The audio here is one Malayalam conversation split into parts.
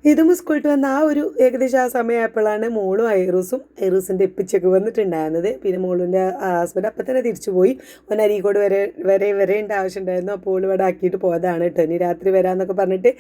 ഇതും സ്കൂളിൽ വന്ന ആ ഒരു ഏകദേശം ആ സമയമായപ്പോഴാണ് മോളും ഐറൂസിൻ്റെ ഇപ്പിച്ചൊക്കെ വന്നിട്ടുണ്ടായിരുന്നത്. പിന്നെ മോളിൻ്റെ ഹസ്ബൻഡ് അപ്പം തന്നെ തിരിച്ചു പോയി. ഓൻ അരീക്കോട് വരേണ്ട ആവശ്യമുണ്ടായിരുന്നു. അപ്പോൾ ഓൾ ഇവിടെ ആക്കിയിട്ട് പോയതാണ് കേട്ടോ, ഇനി രാത്രി വരാമെന്നൊക്കെ പറഞ്ഞിട്ട്.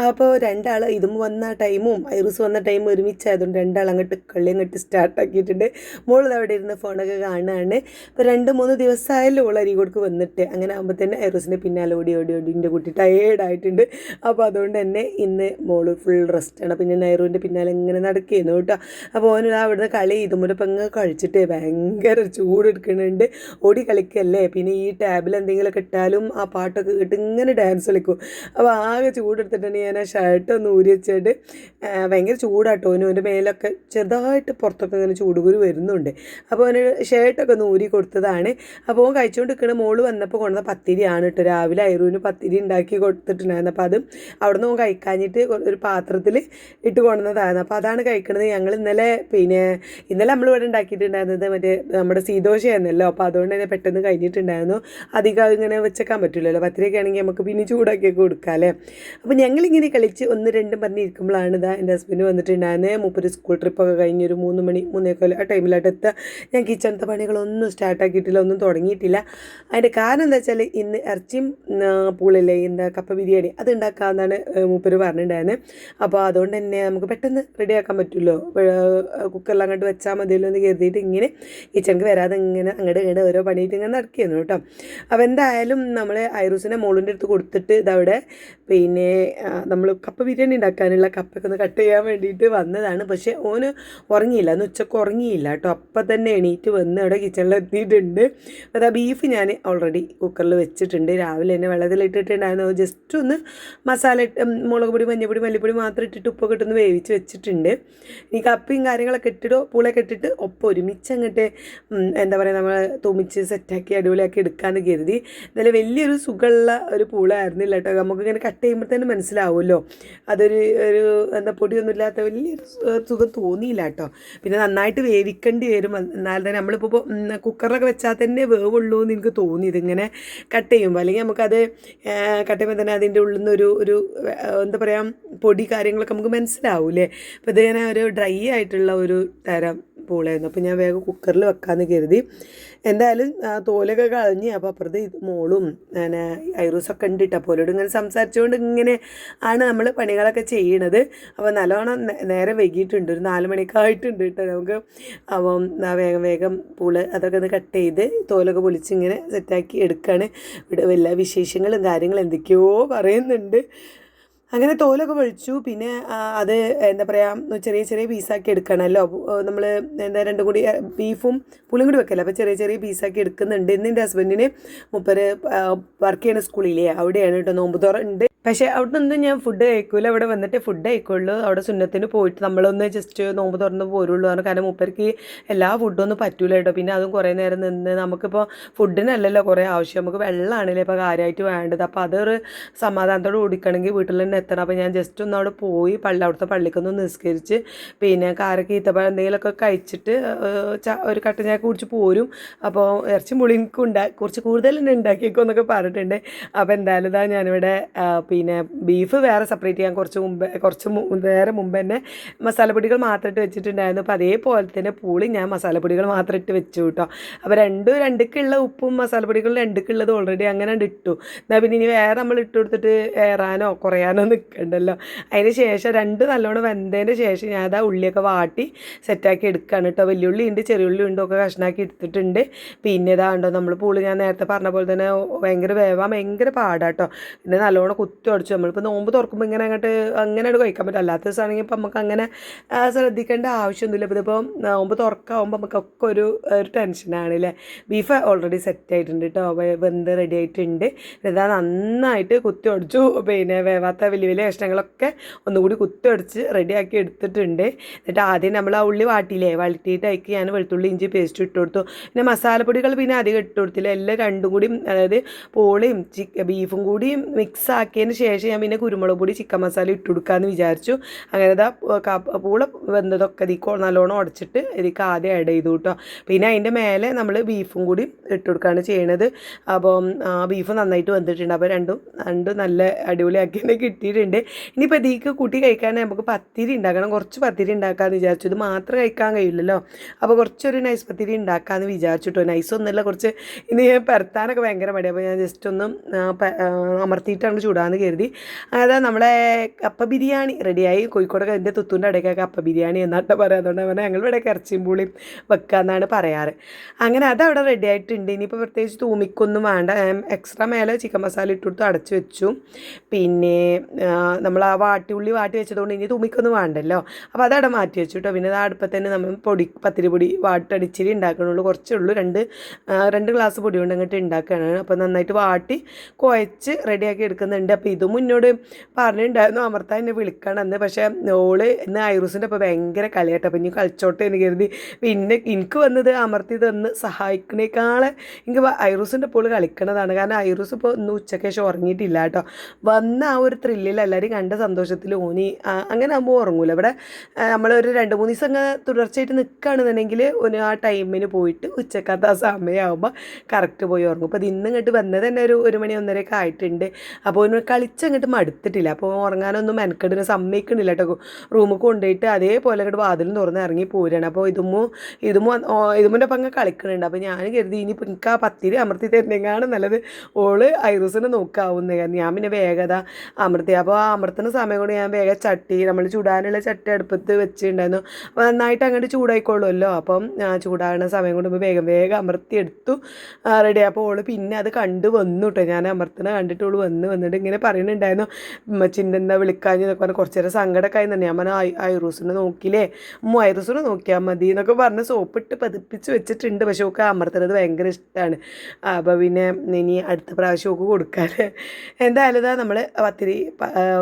അപ്പോൾ രണ്ടാൾ ഇതും വന്ന ടൈമും ഐറൂസ് വന്ന ടൈമും ഒരുമിച്ചായതുകൊണ്ട് രണ്ടാൾ അങ്ങോട്ട് കളി അങ്ങോട്ട് സ്റ്റാർട്ടാക്കിയിട്ടുണ്ട്. മോൾ അവിടെ ഇരുന്ന് ഫോണൊക്കെ കാണുകയാണ്. ഇപ്പോൾ 2-3 ദിവസമായാലും ഓൾ അരീക്കോടക്ക് വന്നിട്ട്. അങ്ങനെ ആകുമ്പോൾ തന്നെ ഐറൂസിൻ്റെ പിന്നാലെ ഓടി എൻ്റെ കുട്ടി ടയേർഡായിട്ടുണ്ട്. അപ്പോൾ അതുകൊണ്ട് തന്നെ ഇന്ന് മോള് ഫുൾ റെസ്റ്റാണ്. പിന്നെ നൈറുവിൻ്റെ പിന്നാലെ ഇങ്ങനെ നടക്കുകയായിരുന്നു കേട്ടോ. അപ്പോൾ ഓന് അവിടുന്ന് കളി ഇതുപോലെ ഇപ്പം ഇങ്ങനെ കഴിച്ചിട്ട് ഭയങ്കര ചൂടെടുക്കുന്നുണ്ട്. ഓടി കളിക്കല്ലേ, പിന്നെ ഈ ടാബിൽ എന്തെങ്കിലുമൊക്കെ ഇട്ടാലും ആ പാട്ടൊക്കെ കേട്ട് ഇങ്ങനെ ഡാൻസ് കളിക്കും. അപ്പോൾ ആകെ ചൂടെടുത്തിട്ടുണ്ട്. ഞാൻ ആ ഷർട്ടൊന്ന് ഊരി വെച്ചിട്ട് ഭയങ്കര ചൂടാട്ടോ. ഓൻ്റെ മേലൊക്കെ ചെറുതായിട്ട് പുറത്തൊക്കെ ഇങ്ങനെ ചൂടുകുരു വരുന്നുണ്ട്. അപ്പോൾ ഓന് ഷർട്ടൊക്കെ ഒന്ന് ഊരി കൊടുത്തതാണ്. അപ്പോൾ ഓൻ കഴിച്ചുകൊണ്ട് നിൽക്കുന്ന മോള് വന്നപ്പോൾ കൊണ്ടുവന്ന പത്തിരിയാണ് കേട്ടോ. രാവിലെ ഐറൂന് പത്തിരി ഉണ്ടാക്കി കൊടുത്തിട്ടുണ്ടായിരുന്നു. അപ്പോൾ അതും അവിടെ നിന്ന് ഓൻ കഴിക്കാഞ്ഞിട്ട് ഒരു പാത്രത്തിൽ ഇട്ട് കൊണ്ടുവന്നതായിരുന്നു. അപ്പോൾ അതാണ് കഴിക്കുന്നത്. ഞങ്ങൾ ഇന്നലെ നമ്മളിവിടെ ഉണ്ടാക്കിയിട്ടുണ്ടായിരുന്നത് മറ്റേ നമ്മുടെ സീദോശയായിരുന്നല്ലോ. അപ്പോൾ അതുകൊണ്ട് തന്നെ പെട്ടെന്ന് കഴിഞ്ഞിട്ടുണ്ടായിരുന്നു. അധികം ഇങ്ങനെ വെച്ചേക്കാൻ പറ്റില്ലല്ലോ. പത്തിരിയൊക്കെ ആണെങ്കിൽ നമുക്ക് പിന്നെ ചൂടാക്കിയൊക്കെ കൊടുക്കാം അല്ലേ. അപ്പോൾ ഞങ്ങളിങ്ങനെ കളിച്ച് 1-2 പറഞ്ഞിരിക്കുമ്പോഴാണ് എൻ്റെ ഹസ്ബൻഡ് വന്നിട്ടുണ്ടായിരുന്നത്. മൂപ്പര് സ്കൂൾ ട്രിപ്പൊക്കെ കഴിഞ്ഞൊരു 3 മണി 3:15 ആ ടൈമിലായിട്ട് എത്തുക. ഞാൻ കിച്ചണത്തെ പണികളൊന്നും സ്റ്റാർട്ടാക്കിയിട്ടില്ല, ഒന്നും തുടങ്ങിയിട്ടില്ല. അതിൻ്റെ കാരണം എന്താ വെച്ചാൽ ഇന്ന് ഇറച്ചിയും പൂളില്ലേ, കപ്പ ബിരിയാണി അത് ഉണ്ടാക്കാമെന്നാണ് മൂപ്പര് പറഞ്ഞിട്ടുണ്ടായിരുന്നത്. അപ്പോൾ അതുകൊണ്ട് തന്നെ നമുക്ക് പെട്ടെന്ന് റെഡിയാക്കാൻ പറ്റുമല്ലോ, കുക്കറിൽ അങ്ങോട്ട് വെച്ചാൽ മതിയല്ലോ എന്ന് കരുതിയിട്ട് ഇങ്ങനെ കിച്ചണിക്ക് വരാതെ ഇങ്ങനെ അങ്ങോട്ട് ഓരോ പണിയിട്ട് ഇങ്ങനെ നടക്കുകയായിരുന്നു കേട്ടോ. അപ്പോൾ എന്തായാലും നമ്മൾ ഐറൂസിനെ മോളിൻ്റെ അടുത്ത് കൊടുത്തിട്ട് ഇതവിടെ നമ്മൾ കപ്പ ബിരിയാണി ഉണ്ടാക്കാനുള്ള കപ്പൊക്കെ ഒന്ന് കട്ട് ചെയ്യാൻ വേണ്ടിയിട്ട് വന്നതാണ്. പക്ഷേ ഓന് ഉറങ്ങിയില്ല, അന്ന് ഉച്ചക്ക് ഉറങ്ങിയില്ല കേട്ടോ. അപ്പം തന്നെ എണീറ്റ് വന്ന് അവിടെ കിച്ചണിൽ എത്തിയിട്ടുണ്ട്. അപ്പോൾ ആ ബീഫ് ഞാൻ ഓൾറെഡി കുക്കറിൽ വെച്ചിട്ടുണ്ട്. രാവിലെ തന്നെ വെള്ളത്തിലിട്ടിട്ടുണ്ടായിരുന്നു. ജസ്റ്റ് ഒന്ന് മസാല മുളക് പൊടി, മഞ്ഞൾപ്പൊടി, മല്ലിപ്പൊടി മാത്രം ഇട്ടിട്ട് ഉപ്പൊക്കെ ഇട്ടൊന്ന് വേവിച്ച് വെച്ചിട്ടുണ്ട്. ഈ കപ്പയും കാര്യങ്ങളൊക്കെ ഇട്ടിട്ടോ പൂളൊക്കെ ഇട്ടിട്ട് ഒപ്പം ഒരുമിച്ച് അങ്ങോട്ട് എന്താ പറയുക, നമ്മൾ തുമിച്ച് സെറ്റാക്കി അടിപൊളിയാക്കി എടുക്കാമെന്ന് കരുതി. എന്നാലും വലിയൊരു സുഖമുള്ള ഒരു പൂളായിരുന്നില്ല കേട്ടോ. നമുക്കിങ്ങനെ കട്ട് ചെയ്യുമ്പോൾ തന്നെ മനസ്സിലാവുമല്ലോ അതൊരു പൊടിയൊന്നും ഇല്ലാത്ത വലിയൊരു സുഖം തോന്നിയില്ല കേട്ടോ. പിന്നെ നന്നായിട്ട് വേവിക്കേണ്ടി വരും. എന്നാൽ തന്നെ നമ്മളിപ്പോൾ കുക്കറിലൊക്കെ വെച്ചാൽ തന്നെ വേവുള്ളൂ എന്ന് എനിക്ക് തോന്നി ഇതിങ്ങനെ കട്ട് ചെയ്യുമ്പോൾ. അല്ലെങ്കിൽ നമുക്കത് കട്ട് ചെയ്യുമ്പോൾ തന്നെ അതിൻ്റെ ഉള്ളിൽ നിന്ന് ഒരു എന്താ പറയുക പൊടി കാര്യങ്ങളൊക്കെ നമുക്ക് മനസ്സിലാവൂലേ. അപ്പോൾ ഇതിങ്ങനെ ഒരു ഡ്രൈ ആയിട്ടുള്ള ഒരു തരം പൂളായിരുന്നു. അപ്പോൾ ഞാൻ വേഗം കുക്കറിൽ വെക്കാമെന്ന് കരുതി. എന്തായാലും തോലൊക്കെ കളഞ്ഞ്. അപ്പോൾ അപ്പുറത്ത് മോളും ഐറൂസൊക്കെ ഉണ്ട് കേട്ടോ. പോലോട് ഇങ്ങനെ സംസാരിച്ചുകൊണ്ട് ഇങ്ങനെ ആണ് നമ്മൾ പണികളൊക്കെ ചെയ്യണത്. അപ്പോൾ നല്ലോണം നേരെ വൈകിയിട്ടുണ്ട്, ഒരു 4 മണിക്കായിട്ടുണ്ട് കേട്ടോ നമുക്ക്. അപ്പം വേഗം പൂള് അതൊക്കെ ഒന്ന് കട്ട് ചെയ്ത് തോലൊക്കെ പൊളിച്ച് ഇങ്ങനെ സെറ്റാക്കി എടുക്കുകയാണ്. ഇവിടെ വല്ല വിശേഷങ്ങളും കാര്യങ്ങളും എന്തൊക്കെയോ പറയുന്നുണ്ട്. അങ്ങനെ തോലൊക്കെ പൊളിച്ചു. പിന്നെ അത് എന്താ പറയുക, ചെറിയ പീസാക്കി എടുക്കണമല്ലോ. നമ്മൾ 2 കൂടി ബീഫും പുളിയും കൂടി വെക്കല്ലോ. അപ്പോൾ ചെറിയ പീസാക്കി എടുക്കുന്നുണ്ട്. ഇന്ന് എൻ്റെ ഹസ്ബൻഡിന് മൂപ്പര് വർക്ക് ചെയ്യുന്ന സ്കൂളിലേ അവിടെയാണ് കേട്ടോ നോമ്പ് തുറ ഉണ്ട്. പക്ഷേ അവിടെ നിന്നും ഞാൻ ഫുഡ് കഴിക്കില്ല, ഇവിടെ വന്നിട്ട് ഫുഡ് കഴിക്കുള്ളൂ. അവിടെ സുന്നത്തിന് പോയിട്ട് നമ്മളൊന്ന് ജസ്റ്റ് നോമ്പ് തുറന്ന് പോരുള്ളൂ. കാരണം മൂപ്പർക്ക് എല്ലാ ഫുഡും ഒന്നും പറ്റൂല കേട്ടോ. പിന്നെ അതും കുറേ നേരം നിന്ന് നമുക്കിപ്പോൾ ഫുഡിനല്ലല്ലോ കുറേ ആവശ്യം, നമുക്ക് വെള്ളമാണല്ലേ ഇപ്പോൾ കാര്യമായിട്ട് വേണ്ടത്. അപ്പോൾ അതൊരു സമാധാനത്തോട് കുടിക്കണമെങ്കിൽ വീട്ടിൽ തന്നെ എത്തണം. അപ്പോൾ ഞാൻ ജസ്റ്റ് ഒന്ന് അവിടെ പോയി അവിടുത്തെ പള്ളിക്കൊന്ന് നിസ്കരിച്ച് പിന്നെ കാരൊക്കെ ഈത്തപ്പഴം എന്തെങ്കിലുമൊക്കെ കഴിച്ചിട്ട് ഒരു കട്ടൻ ചായ കുടിച്ച് പോരും. അപ്പോൾ ഇറച്ചി പുളി എനിക്ക് കുറച്ച് കൂടുതൽ തന്നെ ഉണ്ടാക്കിയേക്കോ എന്നൊക്കെ പറഞ്ഞിട്ടുണ്ട്. അപ്പോൾ എന്തായാലും ഇതാ ഞാനിവിടെ ബീഫ് വേറെ സെപ്പറേറ്റ് ചെയ്യാൻ കുറച്ച് നേരം മുമ്പ് തന്നെ മസാലപ്പൊടികൾ മാത്രം ഇട്ട് വെച്ചിട്ടുണ്ടായിരുന്നു. അപ്പോൾ അതേപോലെ തന്നെ പൂളി ഞാൻ മസാലപ്പൊടികൾ മാത്രം ഇട്ട് വെച്ചു കേട്ടോ. അപ്പോൾ 2 ഉപ്പും മസാലപ്പൊടികളും 2 ഓൾറെഡി അങ്ങനെ ഇട്ടു. എന്നാൽ പിന്നെ ഇനി വേറെ നമ്മൾ ഇട്ട് കൊടുത്തിട്ട് ഏറാനോ കുറയാനോ നിൽക്കണ്ടല്ലോ. അതിന് ശേഷം 2 നല്ലോണം വെന്തതിന് ശേഷം ഞാൻ അതാ ഉള്ളിയൊക്കെ വാട്ടി സെറ്റാക്കി എടുക്കുകയാണ് കേട്ടോ. വലിയുള്ളി ഉണ്ട്, ചെറിയുള്ളി ഉണ്ട്, ഒക്കെ കഷ്ണാക്കി എടുത്തിട്ടുണ്ട്. പിന്നെ ഇതാണ്ടോ നമ്മൾ പൂളി ഞാൻ നേരത്തെ പറഞ്ഞ പോലെ തന്നെ വേവാൻ ഭയങ്കര പാടാട്ടോ. പിന്നെ നല്ലോണം കുത്തി അടിച്ചു. നമ്മളിപ്പോൾ നോമ്പ് തുറക്കുമ്പോൾ ഇങ്ങനെ അങ്ങനെ കഴിക്കാൻ പറ്റും. അല്ലാത്ത ദിവസമാണെങ്കിൽ ഇപ്പം നമുക്ക് അങ്ങനെ ശ്രദ്ധിക്കേണ്ട ആവശ്യമൊന്നുമില്ല. ഇപ്പോൾ ഇതിപ്പോൾ നോമ്പ് തുറക്കാവുമ്പോൾ നമുക്കൊക്കെ ഒരു ടെൻഷനാണ് അല്ലേ. ബീഫ് ഓൾറെഡി സെറ്റ് ആയിട്ടുണ്ട് കേട്ടോ, വെന്ത് റെഡി ആയിട്ടുണ്ട്. ഇതാ നന്നായിട്ട് കുത്തി അടിച്ചു. പിന്നെ വേവാത്ത വലിയ കഷ്ണങ്ങളൊക്കെ ഒന്നുകൂടി കുത്തി അടിച്ച് റെഡിയാക്കി എടുത്തിട്ടുണ്ട്. എന്നിട്ട് ആദ്യം നമ്മൾ ആ ഉള്ളി വഴറ്റിയിട്ട് അതിലേക്ക് ഞാൻ വെളുത്തുള്ളി ഇഞ്ചി പേസ്റ്റ് ഇട്ട് കൊടുത്തു. പിന്നെ മസാലപ്പൊടികൾ പിന്നെ അധികം ഇട്ട് കൊടുത്തില്ല. എല്ലാം 2 കൂടി, അതായത് പോളിയും ബീഫും കൂടി മിക്സ് ആക്കിയതിന് ആക്കിയതിന് ശേഷം ഞാൻ പിന്നെ കുരുമുളക് പൊടി ചിക്കൻ മസാല ഇട്ട് കൊടുക്കാമെന്ന് വിചാരിച്ചു. അങ്ങനെ ഇതാ പൂള വെന്തതൊക്കെ ഇതിക്ക് നല്ലോണം ഉടച്ചിട്ട് ഇതിക്ക് ആദ്യം ആഡ് ചെയ്തു കേട്ടോ. പിന്നെ അതിൻ്റെ മേലെ നമ്മൾ ബീഫും കൂടി ഇട്ട് കൊടുക്കുകയാണ് ചെയ്യണത്. അപ്പം ബീഫ് നന്നായിട്ട് വെന്തിട്ടുണ്ട്. അപ്പോൾ രണ്ടും നല്ല അടിപൊളിയാക്കി തന്നെ കിട്ടിയിട്ടുണ്ട്. ഇനിയിപ്പോൾ ഇതിക്ക് കൂട്ടി കഴിക്കാൻ നമുക്ക് പത്തിരി ഉണ്ടാക്കണം. കുറച്ച് പത്തിരി ഉണ്ടാക്കാമെന്ന് വിചാരിച്ചു. ഇത് മാത്രം കഴിക്കാൻ കഴിയില്ലല്ലോ. അപ്പോൾ കുറച്ചൊരു നൈസ് പത്തിരി ഉണ്ടാക്കാമെന്ന് വിചാരിച്ചിട്ടോ. നൈസൊന്നുമില്ല, കുറച്ച് ഇനി പരത്താനൊക്കെ ഭയങ്കര മടി. അപ്പോൾ ഞാൻ ജസ്റ്റ് ഒന്ന് അമർത്തിയിട്ടാണ് ചൂടാന്ന് കരുതി. അതായത് നമ്മളെ കപ്പ ബിരിയാണി റെഡിയായി. കോഴിക്കോടൊക്കെ എൻ്റെ തുത്തൂൻ്റെ അവിടെയൊക്കെ കപ്പ ബിരിയാണി എന്നാട്ടോ പറയാം. അതുകൊണ്ട് പറഞ്ഞാൽ ഞങ്ങളിവിടെ ഇറച്ചിയും പൂളിയും വെക്കാമെന്നാണ് പറയാറ്. അങ്ങനെ അതവിടെ റെഡി ആയിട്ടുണ്ട്. ഇനിയിപ്പോൾ പ്രത്യേകിച്ച് തൂമിക്കൊന്നും വേണ്ട. എക്സ്ട്രാ മേലെ ചിക്കൻ മസാല ഇട്ട് കൊടുത്ത് അടച്ചു വെച്ചു. പിന്നെ നമ്മൾ ആ വാട്ടി വെച്ചതുകൊണ്ട് ഇനി തൂമിക്കൊന്നും വേണ്ടല്ലോ. അപ്പോൾ അതവിടെ മാറ്റി വെച്ചു കേട്ടോ. പിന്നെ അത് അടുപ്പത്ത് തന്നെ നമ്മൾ പത്തിരി പൊടി വാട്ടടിച്ചിരി ഉണ്ടാക്കണുള്ളൂ. കുറച്ചേ ഉള്ളൂ, രണ്ട് ഗ്ലാസ് പൊടി കൊണ്ട് അങ്ങോട്ട് ഉണ്ടാക്കുകയാണ്. അപ്പോൾ നന്നായിട്ട് വാട്ടി കുഴച്ച് റെഡിയാക്കി എടുക്കുന്നുണ്ട്. അപ്പോൾ ഇതും മുന്നോട് പറഞ്ഞിട്ടുണ്ടായിരുന്നു അമർത്താൻ എന്നെ വിളിക്കണം എന്ന്. പക്ഷേ ഓള് ഇന്ന് ഐറൂസിൻ്റെ അപ്പോൾ ഭയങ്കര കളിയാട്ടോ. അപ്പോൾ ഇനി കളിച്ചോട്ടെ എന്ന് കരുതി. പിന്നെ എനിക്ക് വന്നത് അമർത്തി തന്ന് സഹായിക്കണേക്കാളെ എനിക്ക് ഐറൂസിൻ്റെ ഇപ്പോൾ കളിക്കണതാണ്. കാരണം ഐറൂസ് ഇപ്പോൾ ഇന്ന് ഉച്ചയ്ക്ക് ശേഷം ഉറങ്ങിയിട്ടില്ല കേട്ടോ. വന്ന ആ ഒരു ത്രില്ലിൽ എല്ലാവരും കണ്ട സന്തോഷത്തിൽ ഓനി അങ്ങനെ ആകുമ്പോൾ ഉറങ്ങൂല. ഇവിടെ നമ്മളൊരു 2-3 ദിവസം അങ്ങ് തുടർച്ചയായിട്ട് നിൽക്കുകയാണെന്നുണ്ടെങ്കിൽ ആ ടൈമിന് പോയിട്ട് ഉച്ചക്കത്ത ആ സമയമാകുമ്പോൾ കറക്റ്റ് പോയി ഉറങ്ങും. അപ്പോൾ ഇത് ഇന്ന് ഇങ്ങോട്ട് വന്നത് തന്നെ ഒരു 1 മണി 1:30 ആയിട്ടുണ്ട്. അപ്പോൾ ഒന്ന് കളിച്ചങ്ങോട്ട് മടുത്തിട്ടില്ല. അപ്പോൾ ഉറങ്ങാനൊന്നും മെനക്കെടിന് സമ്മതിക്കണില്ല കേട്ടോ. റൂമിൽ കൊണ്ടുപോയിട്ട് അതേപോലെ അങ്ങോട്ട് വാതിലും തുറന്ന് ഇറങ്ങി പോരുകയാണ്. അപ്പോൾ ഇതുമുൻ്റെ അപ്പം അങ്ങ് കളിക്കുന്നുണ്ട്. അപ്പോൾ ഞാൻ കരുതി ഇനിയിപ്പോൾ എനിക്ക് ആ പത്തിരി അമർത്തി തരുന്നെങ്ങാണ് നല്ലത്. ഓള് ഐറൂസിനെ നോക്കാവുന്നത്. കാരണം ഞാൻ പിന്നെ വേഗത അമർത്തി. അപ്പോൾ ആ അമർത്തുന്ന സമയം കൊണ്ട് ഞാൻ വേഗം നമ്മൾ ചൂടാനുള്ള ചട്ടി അടുപ്പത്ത് വെച്ചിട്ടുണ്ടായിരുന്നു. അപ്പോൾ നന്നായിട്ട് അങ്ങോട്ട് ചൂടായിക്കോളുമല്ലോ. അപ്പം ചൂടാകുന്ന സമയം കൊണ്ട് വേഗം അമർത്തിയെടുത്തു റെഡി. അപ്പോൾ ഓള് പിന്നെ അത് കണ്ടു വന്നു കേട്ടോ. ഞാൻ അമർത്തുന്ന കണ്ടിട്ട് ഓള് വന്നിട്ട് ഇങ്ങനെ പറയുന്നുണ്ടായിരുന്നു ചിന്നെന്താ വിളിക്കാഞ്ഞെന്നൊക്കെ പറഞ്ഞ് കുറച്ച് നേരം സങ്കടമൊക്കെ ആയി തന്നെ. ഞാൻ പറഞ്ഞാൽ ഐറൂസിനെ നോക്കിയില്ലേ, ഐറൂസിനെ നോക്കിയാൽ മതി എന്നൊക്കെ പറഞ്ഞ് സോപ്പിട്ട് പതിപ്പിച്ച് വെച്ചിട്ടുണ്ട്. പക്ഷെ ഒക്കെ അമർത്തുന്നത് ഭയങ്കര ഇഷ്ടമാണ്. അപ്പോൾ പിന്നെ ഇനി അടുത്ത പ്രാവശ്യം ഒക്കെ കൊടുക്കാൻ എന്തായാലും ഇതാ നമ്മൾ പത്തിരി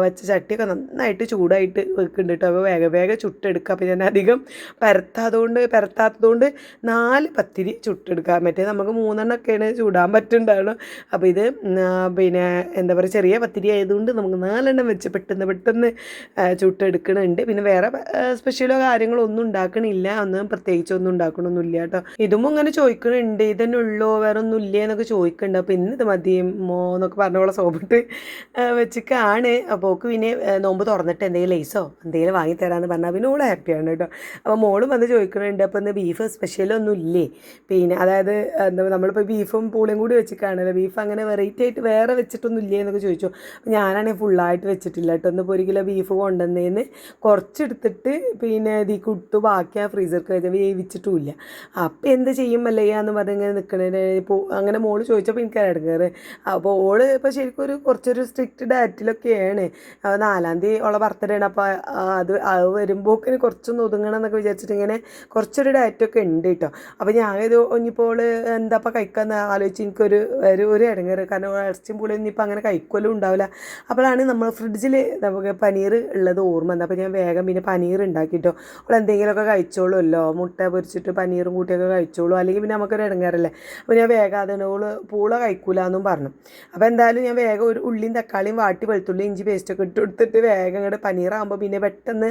വെച്ച ചട്ടിയൊക്കെ നന്നായിട്ട് ചൂടായിട്ട് വെക്കുന്നുണ്ട് കേട്ടോ. അപ്പോൾ വേഗം ചുട്ടെടുക്കുക. അപ്പോൾ ഞാൻ അധികം പരത്താത്തതുകൊണ്ട് 4 പത്തിരി ചുട്ടെടുക്കാം. മറ്റേ നമുക്ക് 3 ചൂടാൻ പറ്റുന്നുണ്ടാവുള്ളൂ. അപ്പോൾ ഇത് പിന്നെ എന്താ പറയുക, ചെറിയ പത്തിരി ആയതുകൊണ്ട് നമുക്ക് 4 വെച്ച് പെട്ടെന്ന് ചുട്ടെടുക്കണുണ്ട്. പിന്നെ വേറെ സ്പെഷ്യലോ കാര്യങ്ങളോ ഒന്നും ഉണ്ടാക്കണില്ല. ഒന്നും പ്രത്യേകിച്ചൊന്നും ഉണ്ടാക്കണമൊന്നുമില്ല കേട്ടോ. ഇതും ഇങ്ങനെ ചോദിക്കണുണ്ട് ഇതന്നെ ഉള്ളോ വേറെ ഒന്നും ഇല്ലേ എന്നൊക്കെ ചോദിക്കുന്നുണ്ട്. അപ്പോൾ ഇന്ന് ഇത് മതിയമോ എന്നൊക്കെ പറഞ്ഞോളെ സോപ്പിട്ട് വെച്ചിട്ടാണ്. അപ്പോൾ ഓക്ക് പിന്നെ നോമ്പ് തുറന്നിട്ട് എന്തെങ്കിലും ലേസോ എന്തെങ്കിലും വാങ്ങിത്തരാമെന്ന് പറഞ്ഞാൽ പിന്നെ ഓള് ഹാപ്പിയാണ് കേട്ടോ. അപ്പോൾ മോളും വന്ന് ചോദിക്കുന്നുണ്ട് അപ്പോൾ ഇന്ന് ബീഫ് സ്പെഷ്യലൊന്നും ഇല്ലേ. പിന്നെ അതായത് എന്താ നമ്മളിപ്പോൾ ബീഫും പൂളിയും കൂടി വെച്ചിട്ടാണല്ലോ. ബീഫ് അങ്ങനെ വെറൈറ്റി ആയിട്ട് വേറെ വെച്ചിട്ടൊന്നും ഇല്ലേ എന്നൊക്കെ ചോദിച്ചു. ഞാനാണെങ്കിൽ ഫുള്ളായിട്ട് വെച്ചിട്ടില്ല കേട്ടോ. ഇന്നിപ്പോൾ 1 കിലോ ബീഫ് കൊണ്ടുവന്നതിന് കുറച്ചെടുത്തിട്ട് പിന്നെ ഇതിക്ക് ഇട്ടു, ബാക്കി ആ ഫ്രീസർക്ക് വേവിച്ചിട്ടുമില്ല. അപ്പോൾ എന്ത് ചെയ്യും അല്ലയ്യാന്ന് പറഞ്ഞിങ്ങനെ നിൽക്കണേ. ഇപ്പോൾ അങ്ങനെ മോള് ചോദിച്ചപ്പോൾ എനിക്ക് ഇടങ്ങേറ്. അപ്പോൾ ഓള് ഇപ്പോൾ ശരിക്കും കുറച്ചൊരു സ്ട്രിക്റ്റ് ഡയറ്റിലൊക്കെയാണ്. 4-ാം തീയതി ഉള്ള ബർത്ത്ഡേ ആണ്. അപ്പോൾ അത് വരുമ്പോക്കിന് കുറച്ചൊന്ന് ഒതുങ്ങണം എന്നൊക്കെ വിചാരിച്ചിട്ട് ഇങ്ങനെ കുറച്ചൊരു ഡയറ്റൊക്കെ ഉണ്ട് കേട്ടോ. അപ്പോൾ ഞാനിത് ഇനിയിപ്പോൾ ഓള് എന്താപ്പോൾ കഴിക്കാമെന്ന് ആലോചിച്ച് എനിക്കൊരു ഇടങ്ങേറ്. കാരണം ഇറച്ചിയും പുളിയും ഇനിയിപ്പോൾ അങ്ങനെ കഴിക്കലും ഉണ്ടാവില്ല. അപ്പോഴാണ് നമ്മൾ ഫ്രിഡ്ജിൽ നമുക്ക് പനീർ ഉള്ളത് ഓർമ്മ വന്നത്. അപ്പോൾ ഞാൻ വേഗം പിന്നെ പനീർ ഉണ്ടാക്കിയിട്ടോ. അവൾ എന്തെങ്കിലുമൊക്കെ കഴിച്ചോളുമല്ലോ, മുട്ട പൊരിച്ചിട്ട് പനീറും കൂട്ടിയൊക്കെ കഴിച്ചോളൂ. അല്ലെങ്കിൽ പിന്നെ നമുക്കൊരു ഇടങ്ങേറല്ലേ. അപ്പോൾ ഞാൻ വേഗം അതിന് പൂള കഴിക്കൂല എന്നും പറഞ്ഞു. അപ്പോൾ എന്തായാലും ഞാൻ വേഗം ഒരു ഉള്ളിയും തക്കാളിയും വാട്ടി വെളുത്തുള്ളി ഇഞ്ചി പേസ്റ്റൊക്കെ ഇട്ട് കൊടുത്തിട്ട് വേഗം അങ്ങോട്ട് പനീറാകുമ്പോൾ പിന്നെ പെട്ടെന്ന്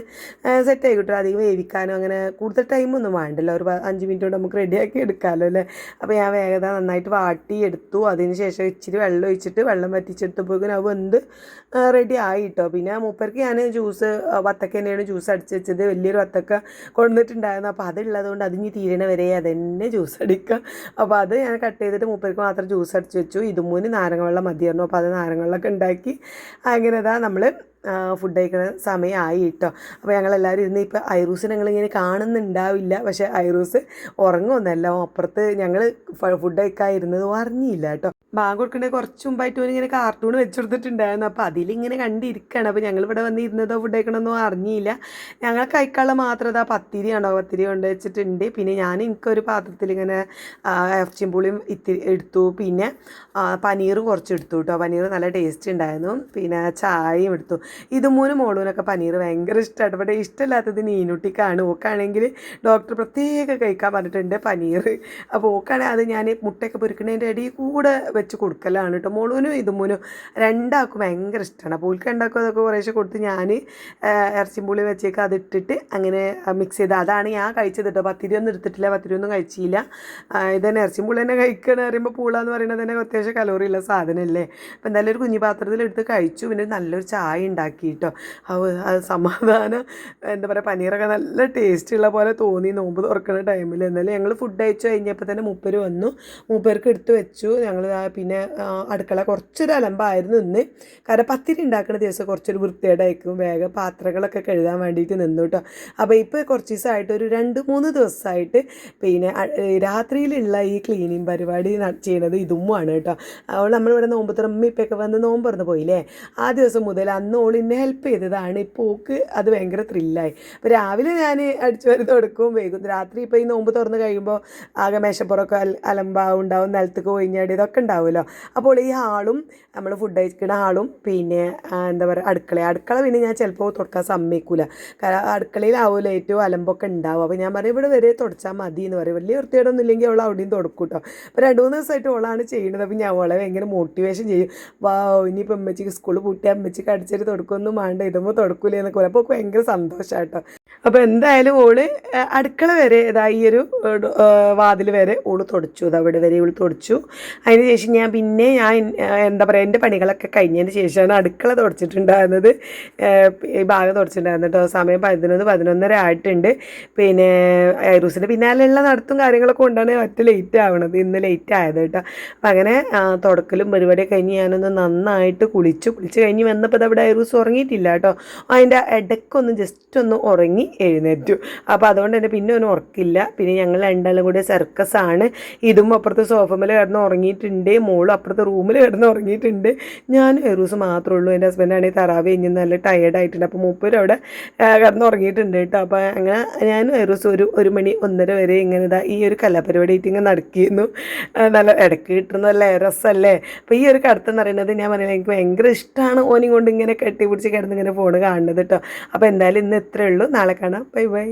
സെറ്റ് ആയി കിട്ടും. അധികം വേവിക്കാനോ അങ്ങനെ കൂടുതൽ ടൈമൊന്നും വേണ്ടല്ലോ. ഒരു 5 മിനിറ്റ് കൊണ്ട് നമുക്ക് റെഡിയാക്കി എടുക്കാമല്ലോ അല്ലേ. അപ്പോൾ ഞാൻ വേഗത നന്നായിട്ട് വാട്ടി എടുത്തു. അതിന് ശേഷം ഇച്ചിരി വെള്ളം ഒഴിച്ചിട്ട് വെള്ളം വറ്റിച്ചെടുത്തപ്പോഴേക്കും അത് വെന്ത് റെഡി ആയി കേട്ടോ. പിന്നെ മൂപ്പർക്ക് ഞാൻ വത്തക്ക തന്നെയാണ് ജ്യൂസ് അടിച്ച് വെച്ചത്. വലിയൊരു വത്തക്ക കൊണ്ടുവന്നിട്ടുണ്ടായിരുന്നു. അപ്പോൾ അതുള്ളത് കൊണ്ട് അതിന് തീരണ വരെ അതന്നെ ജ്യൂസ് അടിക്കുക. അപ്പോൾ അത് ഞാൻ കട്ട് ചെയ്തിട്ട് മൂപ്പർക്ക് മാത്രം ജ്യൂസ് അടിച്ച് വെച്ചു. ഇതുമൂന്ന് നാരങ്ങ വെള്ളം മതിയായിരുന്നു. അപ്പോൾ അത് നാരങ്ങ വെള്ളമൊക്കെ ഉണ്ടാക്കി അങ്ങനെ നമ്മൾ ഫുഡ് കഴിക്കുന്ന സമയമായി കേട്ടോ. അപ്പോൾ ഞങ്ങളെല്ലാവരും ഇരുന്ന് ഇപ്പോൾ ഐറൂസിനെ ഞങ്ങളിങ്ങനെ കാണുന്നുണ്ടാവില്ല. പക്ഷേ ഐറൂസ് ഉറങ്ങുമെന്നല്ല, അപ്പുറത്ത് ഞങ്ങൾ ഫുഡ് കഴിക്കാതിരുന്നത് അറിഞ്ഞില്ല കേട്ടോ. ബാങ്ക് കൊടുക്കണേ കുറച്ച് മുമ്പായിട്ട് ഇങ്ങനെ കാർട്ടൂൺ വെച്ചെടുത്തിട്ടുണ്ടായിരുന്നു. അപ്പോൾ അതിലിങ്ങനെ കണ്ടിരിക്കുകയാണ്. അപ്പോൾ ഞങ്ങളിവിടെ വന്ന് ഇരുന്നതോ ഫുഡ് കഴിക്കണമെന്നോ അറിഞ്ഞില്ല. ഞങ്ങൾ കഴിക്കാനുള്ള മാത്രം അതാ പത്തിരി കൊണ്ട് വെച്ചിട്ടുണ്ട്. പിന്നെ എനിക്കൊരു പാത്രത്തിൽ ഇങ്ങനെ ഇറച്ചിയും പുളിയും ഇത്തിരി എടുത്തു. പിന്നെ പനീറും കുറച്ച് എടുത്തു കേട്ടോ. പനീർ നല്ല ടേസ്റ്റ് ഉണ്ടായിരുന്നു. പിന്നെ ചായയും എടുത്തു. ഇതുമൂന്നും മോളൂനൊക്കെ പനീർ ഭയങ്കര ഇഷ്ടമായിട്ട്. പക്ഷേ ഇഷ്ടമില്ലാത്തത് നീനുട്ടിക്കാണ്. ഓക്കാണെങ്കിൽ ഡോക്ടർ പ്രത്യേകം കഴിക്കാൻ പറഞ്ഞിട്ടുണ്ട് പനീർ. അപ്പോൾ ഓക്കാണെങ്കിൽ അത് ഞാൻ മുട്ടയൊക്കെ പൊരിക്കണതിൻ്റെ ഇടയിൽ കൂടെ വെച്ച് കൊടുക്കലാണ് കേട്ടോ. മോളൂനും ഇതുമൂനും രണ്ടാൾക്കും ഭയങ്കര ഇഷ്ടമാണ്. അപ്പോൾ ഓൽക്ക് രണ്ടാൾക്കും അതൊക്കെ കുറേശ്ശെ കൊടുത്ത് ഞാൻ ഇറച്ചിമ്പുളി വെച്ചേക്ക് അതിട്ടിട്ട് അങ്ങനെ മിക്സ് ചെയ്ത് അതാണ് ഞാൻ കഴിച്ചത് കേട്ടോ. പത്തിരി ഒന്നും എടുത്തിട്ടില്ല, പത്തിരി ഒന്നും കഴിച്ചില്ല. ഇതന്നെ ഇറച്ചിമ്പുളി തന്നെ കഴിക്കണം പറയുമ്പോൾ പൂള എന്ന് പറയുന്നത് തന്നെ അത്യാവശ്യം കലോറി ഉള്ള സാധനമല്ലേ. അപ്പോൾ എന്തായാലും ഒരു കുഞ്ഞി പാത്രത്തിലെടുത്ത് കഴിച്ചു. പിന്നെ നല്ലൊരു ചായ ഉണ്ടാക്കി കേട്ടോ. അത് സമാധാനം എന്താ പറയുക, പനീറൊക്കെ നല്ല ടേസ്റ്റുള്ള പോലെ തോന്നി നോമ്പ് തുറക്കുന്ന ടൈമിൽ. എന്നാലും ഞങ്ങൾ ഫുഡ് കഴിച്ചു കഴിഞ്ഞപ്പോൾ തന്നെ മൂപ്പര് വന്നു, മൂപ്പർക്ക് എടുത്ത് വെച്ചു. ഞങ്ങൾ പിന്നെ അടുക്കള കുറച്ചൊരു അലമ്പായിരുന്നു ഇന്ന്. കാരണം പത്തിരി ഉണ്ടാക്കുന്ന ദിവസം കുറച്ചൊരു വൃത്തികേടായിരിക്കും, വേഗം പാത്രങ്ങളൊക്കെ കഴുകാൻ വേണ്ടിയിട്ട് നിന്നു കേട്ടോ. അപ്പോൾ ഇപ്പോൾ കുറച്ച് ദിവസമായിട്ട് ഒരു 2-3 ദിവസമായിട്ട് പിന്നെ രാത്രിയിലുള്ള ഈ ക്ലീനിങ് പരിപാടി ചെയ്യണത് ഇതുമ്മാണ് കേട്ടോ. അവൾ നമ്മളിവിടെ നോമ്പ് തുറമ്മിപ്പൊക്കെ വന്ന് നോമ്പ് തുറന്ന് പോയില്ലേ, ആ ദിവസം മുതൽ അന്ന് ഓൾ എന്നെ ഹെൽപ്പ് ചെയ്തതാണ്. ഇപ്പോൾ ഓൾക്ക് അത് ഭയങ്കര ത്രില്ലായി. അപ്പോൾ രാവിലെ ഞാൻ അടിച്ചു വരി തുടക്കും, വൈകും രാത്രി ഇപ്പോൾ ഈ നോമ്പ് തുറന്ന് കഴിയുമ്പോൾ ആകെ മേശപ്പുറമൊക്കെ ഉണ്ടാവും, നിലത്തേക്ക് കൊഴിഞ്ഞാടി ഇതൊക്കെ ഉണ്ടാവുമല്ലോ. അപ്പോൾ ഈ ഹാളും നമ്മൾ ഫുഡ് കഴിക്കുന്ന ഹാളും പിന്നെ എന്താ പറയുക അടുക്കള പിന്നെ ഞാൻ ചിലപ്പോൾ തുടക്കാൻ സമ്മതിക്കില്ല. കാരണം അടുക്കളയിലാവുമല്ലോ ഏറ്റവും അലമ്പൊക്കെ ഉണ്ടാവും. അപ്പോൾ ഞാൻ പറയും ഇവിടെ വരെ തുടച്ചാൽ മതി എന്ന് പറയും. വലിയ വൃത്തിയോടൊന്നും ഇല്ലെങ്കിൽ അവൾ അവിടെയും തുടക്കും കേട്ടോ. അപ്പോൾ 2-3 ദിവസമായിട്ട് അവളാണ് ചെയ്യുന്നത്. അപ്പോൾ ഞാൻ അവളെ ഭയങ്കര മോട്ടിവേഷൻ ചെയ്യും. ഇനിയിപ്പോൾ അമ്മച്ചിക്ക് സ്കൂൾ പൂട്ടി അമ്മച്ചിക്ക് അടിച്ചിട്ട് തുടക്കൊന്നും വേണ്ട, ഇതുമ്പോൾ തുടക്കൂലേ എന്നൊക്കെ പറയും. അപ്പോൾ ഭയങ്കര സന്തോഷമാണ് കേട്ടോ. അപ്പോൾ എന്തായാലും ഓള് അടുക്കള വരെ ഈ ഒരു വാതിൽ വരെ ഓള് തുടച്ചു, അവിടെ വരെ ഓള് തുടച്ചു. അതിന് ശേഷം ഞാൻ എന്താ പറയുക, എൻ്റെ പണികളൊക്കെ കഴിഞ്ഞതിന് ശേഷമാണ് അടുക്കള തുടച്ചിട്ടുണ്ടായിരുന്നത്. ഈ ഭാഗം തുടച്ചിട്ടുണ്ടായിരുന്നു കേട്ടോ. സമയം 11-11:30 ആയിട്ടുണ്ട്. പിന്നെ ഐറൂസിൻ്റെ പിന്നാലെയുള്ള നടത്തും കാര്യങ്ങളൊക്കെ കൊണ്ടാണ് ഒറ്റ ലേറ്റ് ആവണത്, ഇന്ന് ലേറ്റ് ആയത് കേട്ടോ. അപ്പം അങ്ങനെ തുടക്കലും പരിപാടിയൊക്കെ കഴിഞ്ഞ് ഞാനൊന്ന് നന്നായിട്ട് കുളിച്ച് കഴിഞ്ഞ് വന്നപ്പോൾ അവിടെ ഐറൂസ് ഉറങ്ങിയിട്ടില്ല കേട്ടോ. അതിൻ്റെ ഇടയ്ക്കൊന്ന് ജസ്റ്റ് ഒന്ന് ഉറങ്ങി എഴുന്നേറ്റു. അപ്പോൾ അതുകൊണ്ട് തന്നെ പിന്നെ ഒന്നും ഉറക്കില്ല. പിന്നെ ഞങ്ങൾ രണ്ടാളും കൂടി സർക്കസാണ്. ഇതും അപ്പുറത്ത് സോഫമേൽ കിടന്ന് ഉറങ്ങിയിട്ടുണ്ട്, മോളും അപ്പുറത്തെ റൂമിൽ കിടന്ന് ഉറങ്ങിയിട്ടുണ്ട്. ഞാൻ ഐറൂസ് മാത്രമേ ഉള്ളൂ. എൻ്റെ ഹസ്ബൻഡാണെങ്കിൽ തറാവി കഴിഞ്ഞ് നല്ല ടയേർഡായിട്ടുണ്ട്. അപ്പോൾ മൂപ്പരും അവിടെ കിടന്ന് ഉറങ്ങിയിട്ടുണ്ട് കേട്ടോ. അപ്പോൾ അങ്ങനെ ഞാൻ ഐറൂസ് 1 മണി 1:30 വരെ ഇങ്ങനെ ഈ ഒരു കലാപരിപാടി ആയിട്ട് ഇങ്ങനെ നടക്കിയിരുന്നു. നല്ല ഇടയ്ക്ക് കിട്ടുന്ന നല്ല രസമല്ലേ. അപ്പോൾ ഈ ഒരു കടത്തെന്ന് പറയുന്നത് ഞാൻ പറയുന്നത് എനിക്ക് ഭയങ്കര ഇഷ്ടമാണ്. ഓനും കൊണ്ട് ഇങ്ങനെ കെട്ടിപ്പിടിച്ച് കിടന്ന് ഇങ്ങനെ ഫോൺ കാണുന്നത് കേട്ടോ. അപ്പോൾ എന്തായാലും ഇന്ന് ഇത്രയേ ഉള്ളൂ. നാളെ കാണാം. Bye bye.